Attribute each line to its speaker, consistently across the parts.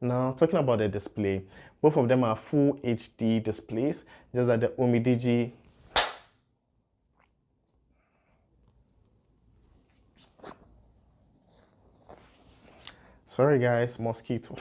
Speaker 1: Now, talking about the display, both of them are full HD displays, just like the Umidigi. Sorry guys, mosquito.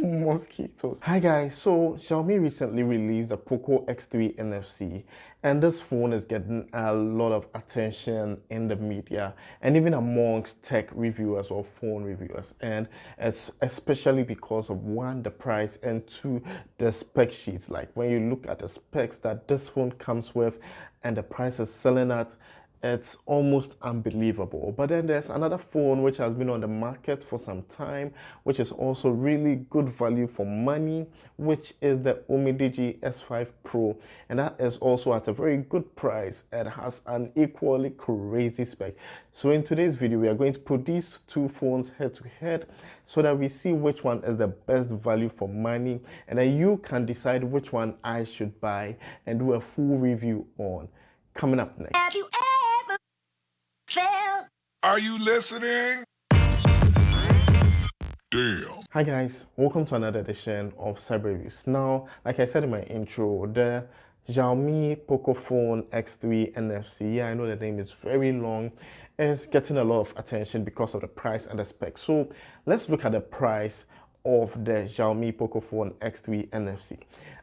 Speaker 1: Mosquitoes. Hi guys, so Xiaomi recently released the Poco X3 NFC, and this phone is getting a lot of attention in the media and even amongst tech reviewers or phone reviewers, and it's especially because of one, the price, and two, the spec sheets. Like when you look at the specs that this phone comes with and the price is selling at, it's almost unbelievable. But then there's another phone which has been on the market for some time, which is also really good value for money, which is the Umidigi S5 Pro, and that is also at a very good price. It has an equally crazy spec. So in today's video, we are going to put these two phones head to head so that we see which one is the best value for money, and then you can decide which one I should buy and do a full review on. Coming up next.
Speaker 2: Have you ever felt?
Speaker 3: Are you listening? Damn.
Speaker 1: Hi guys, welcome to another edition of Cyber Reviews. Now, like I said in my intro, the Xiaomi Poco Phone X3 NFC, yeah, I know the name is very long, is getting a lot of attention because of the price and the specs. So let's look at the price of the Xiaomi Poco Phone X3 NFC.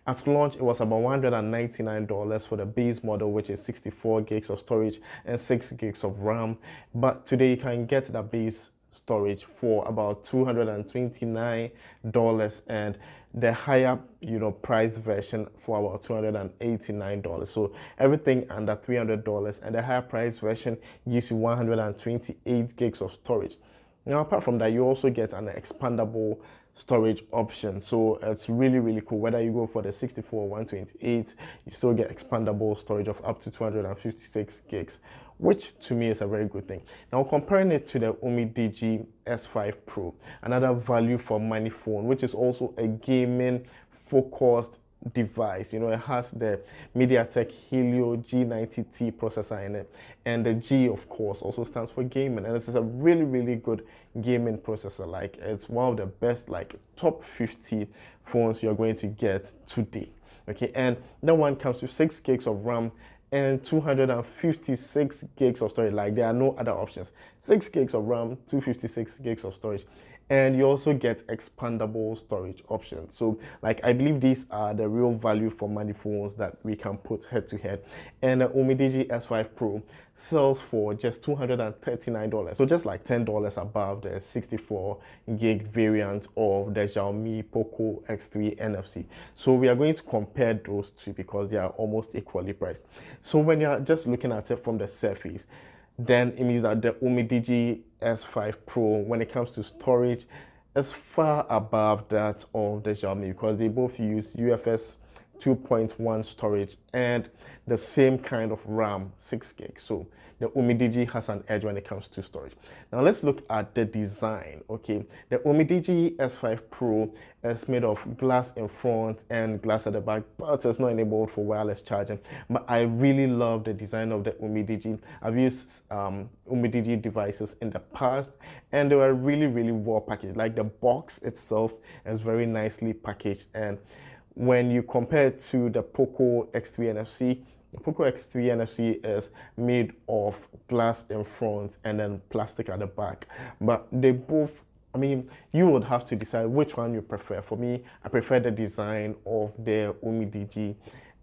Speaker 1: At launch, it was about $199 for the base model, which is 64 gigs of storage and 6 gigs of RAM. But today you can get the base storage for about $229, and the higher priced version for about $289. So everything under $300, and the higher priced version gives you 128 gigs of storage. Now, apart from that, you also get an expandable storage option. So it's really cool. Whether you go for the 64 or 128, you still get expandable storage of up to 256 gigs, which to me is a very good thing. Now, comparing it to the Umidigi S5 Pro, another value for money phone, which is also a gaming focused device. It has the MediaTek Helio G90T processor in it, and the G, of course, also stands for gaming, and this is a really good gaming processor. Like, it's one of the best, like, top 50 phones you're going to get today. Okay, and that one comes with 6 gigs of RAM and 256 gigs of storage. Like, there are no other options. 6 gigs of RAM, 256 gigs of storage, and you also get expandable storage options. So, like, I believe these are the real value for money phones that we can put head to head. And the Umidigi S5 Pro sells for just $239, so just like $10 above the 64 gig variant of the Xiaomi Poco X3 NFC. So we are going to compare those two because they are almost equally priced. So when you're just looking at it from the surface, then it means that the Umidigi S5 Pro, when it comes to storage, is far above that of the Xiaomi because they both use UFS 2.1 storage and the same kind of RAM, 6 gigs. So the Umidigi has an edge when it comes to storage. Now let's look at the design. Okay, the Umidigi S5 Pro is made of glass in front and glass at the back, but it's not enabled for wireless charging. But I really love the design of the Umidigi. I've used Umidigi devices in the past, and they were really well packaged. Like, the box itself is very nicely packaged, and when you compare it to the Poco X3 NFC, the Poco X3 NFC is made of glass in front and then plastic at the back. But they both, I mean, you would have to decide which one you prefer. For me, I prefer the design of the Umidigi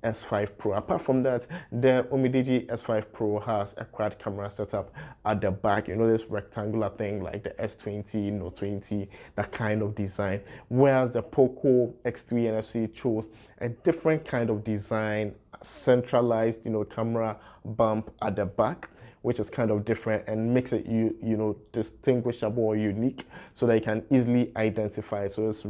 Speaker 1: S5 Pro. Apart from that, the Umidigi S5 Pro has a quad camera setup at the back. This rectangular thing like the S20, Note 20, that kind of design. Whereas the Poco X3 NFC chose a different kind of design, centralized, camera bump at the back, which is kind of different and makes it distinguishable or unique so that you can easily identify. So it's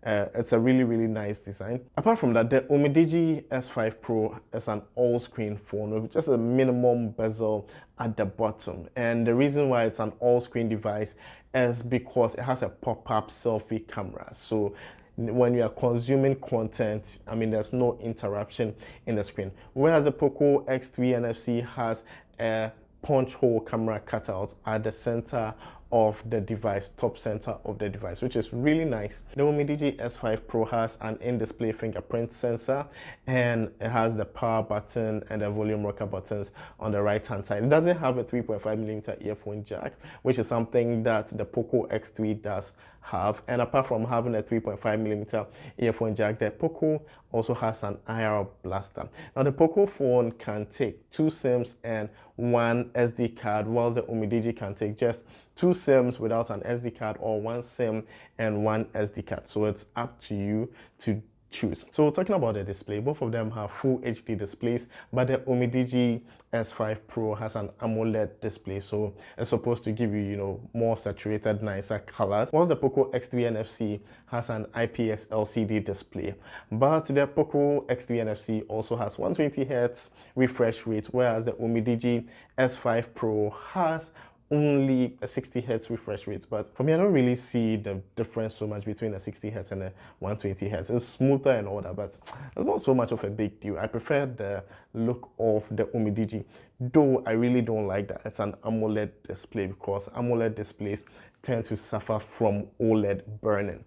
Speaker 1: it's a really nice design. Apart from that, the Umidigi S5 Pro is an all-screen phone with just a minimum bezel at the bottom, and the reason why it's an all-screen device is because it has a pop-up selfie camera. So when you are consuming content, I mean, there's no interruption in the screen. Whereas the Poco X3 NFC has a punch hole camera cutout at the center of the device, top center of the device, which is really nice. The Umidigi S5 Pro has an in-display fingerprint sensor, and it has the power button and the volume rocker buttons on the right hand side. It doesn't have a 3.5mm earphone jack, which is something that the Poco X3 does have. And apart from having a 3.5mm earphone jack, the Poco also has an IR blaster. Now the Poco phone can take 2 SIMs and 1 SD card, whilst the Umidigi can take just 2 SIMs without an SD card, or 1 SIM and 1 SD card. So it's up to you to choose. So talking about the display, both of them have full HD displays, but the Umidigi S5 Pro has an AMOLED display, so it's supposed to give you, more saturated, nicer colors. Whilst the Poco X3 NFC has an IPS LCD display, but the Poco X3 NFC also has 120Hz refresh rate, whereas the Umidigi S5 Pro has only a 60Hz refresh rate. But for me, I don't really see the difference so much between a 60Hz and a 120Hz. It's smoother and all that, but it's not so much of a big deal. I prefer the look of the Umidigi, though I really don't like that it's an AMOLED display, because AMOLED displays tend to suffer from OLED burning.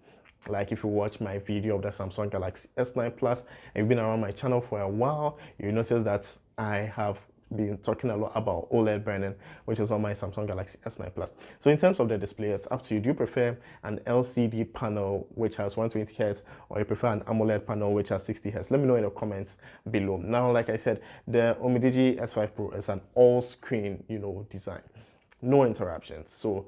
Speaker 1: Like if you watch my video of the Samsung Galaxy S9 Plus and you've been around my channel for a while, you notice that I have been talking a lot about OLED burning, which is on my Samsung Galaxy S9 Plus. So in terms of the display, it's up to you. Do you prefer an LCD panel which has 120Hz, or you prefer an AMOLED panel which has 60Hz? Let me know in the comments below. Now, like I said, the Umidigi S5 Pro is an all-screen, design. No interruptions. So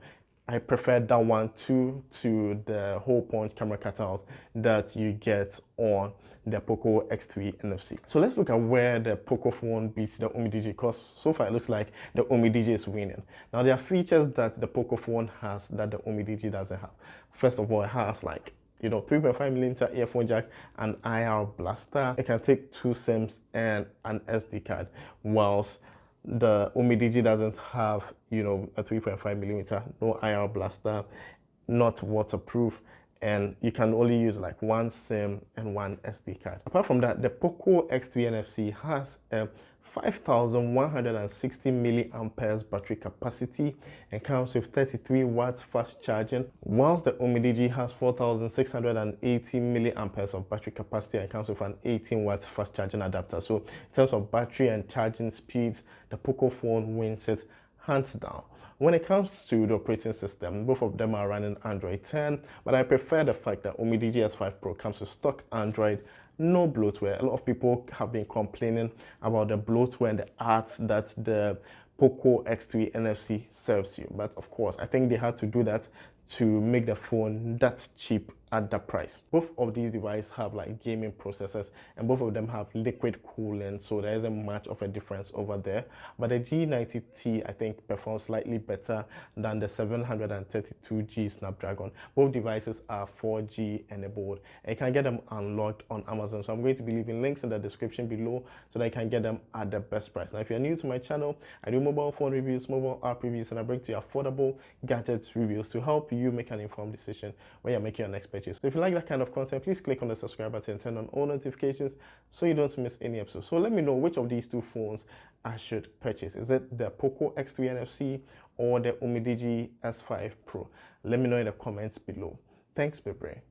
Speaker 1: I prefer that one to the hole point camera cutout that you get on the Poco X3 NFC. So let's look at where the Poco phone beats the Umidigi, because so far it looks like the Umidigi is winning. Now there are features that the Poco phone has that the Umidigi doesn't have. First of all, it has 3.5mm earphone jack and IR blaster. It can take 2 SIMs and an SD card, whilst the Umidigi doesn't have, a 3.5mm, no IR blaster, not waterproof, and you can only use 1 SIM and 1 SD card. Apart from that, the Poco X3 NFC has a 5,160 milliamperes battery capacity and comes with 33 watts fast charging, whilst the Umidigi has 4,680 milliamperes of battery capacity and comes with an 18 watts fast charging adapter. So in terms of battery and charging speeds, the Poco phone wins it hands down. When it comes to the operating system, both of them are running Android 10, but I prefer the fact that Umidigi S5 Pro comes with stock Android, no bloatware. A lot of people have been complaining about the bloatware and the ads that the Poco X3 NFC serves you. But of course, I think they had to do that to make the phone that cheap at that price. Both of these devices have gaming processors, and both of them have liquid cooling, so there isn't much of a difference over there. But the G90T I think performs slightly better than the 732G Snapdragon. Both devices are 4G enabled, and you can get them unlocked on Amazon. So I'm going to be leaving links in the description below so that you can get them at the best price. Now if you're new to my channel, I do mobile phone reviews, mobile app reviews, and I bring to you affordable gadgets reviews to help you make an informed decision when you're making your next purchase. So if you like that kind of content, please click on the subscribe button and turn on all notifications so you don't miss any episode. So let me know which of these two phones I should purchase. Is it the Poco X3 NFC or the Umidigi S5 Pro? Let me know in the comments below. Thanks, Bebre.